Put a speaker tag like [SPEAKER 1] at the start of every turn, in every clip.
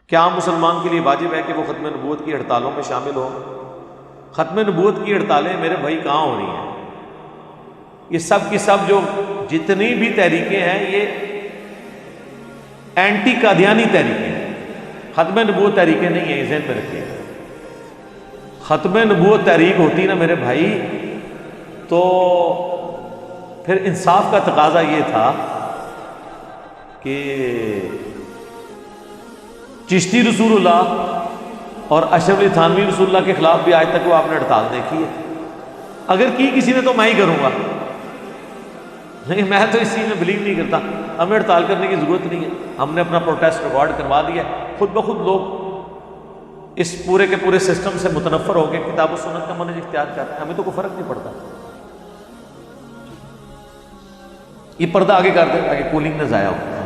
[SPEAKER 1] کیا مسلمان کے لیے واجب ہے کہ وہ ختم نبوت کی ہڑتالوں میں شامل ہو؟ ختم نبوت کی ہڑتالیں میرے بھائی کہاں ہو رہی ہیں؟ یہ سب کی سب جو جتنی بھی تحریکیں ہیں یہ اینٹی قادیانی تحریکیں ہیں، ختم نبوت تحریکیں نہیں ہیں، یہ ذہن میں رکھیے۔ ختم نبوت تحریک ہوتی نا میرے بھائی تو پھر انصاف کا تقاضا یہ تھا کہ چشتی رسول اللہ اور اشرف علی تھانوی رسول اللہ کے خلاف بھی آج تک وہ آپ نے ہڑتال دیکھی ہے؟ اگر کی کسی نے تو میں ہی کروں گا، نہیں میں تو اس چیز میں بلیو نہیں کرتا، ہمیں ہڑتال کرنے کی ضرورت نہیں ہے، ہم نے اپنا پروٹیسٹ ریکارڈ کروا دیا ہے، خود بخود لوگ اس پورے کے پورے سسٹم سے متنفر ہو کے کتاب و سنت کا منہج اختیار کرتے ہیں، ہمیں تو کوئی فرق نہیں پڑتا۔ یہ پردہ آگے کر دیں تاکہ کولنگ نہ ضائع ہو۔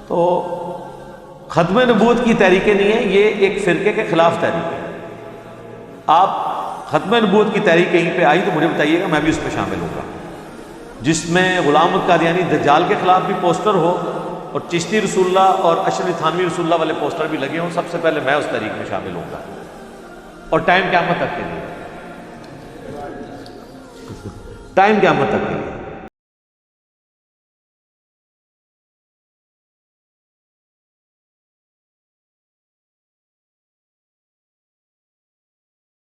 [SPEAKER 1] تو ختم نبوت کی تحریکیں نہیں ہیں، یہ ایک فرقے کے خلاف تحریک ہے۔ آپ ختم نبوت کی تحریک کہیں پہ آئی تو مجھے بتائیے گا، میں بھی اس میں شامل ہوں گا، جس میں غلام القادیانی دجال کے خلاف بھی پوسٹر ہو اور چشتی رسول اللہ اور اشرف تھانوی رسول اللہ والے پوسٹر بھی لگے ہوں، سب سے پہلے میں اس تحریک میں شامل ہوں گا، اور ٹائم قیامت تک کے لیے، ٹائم قیامت تک کے لیے۔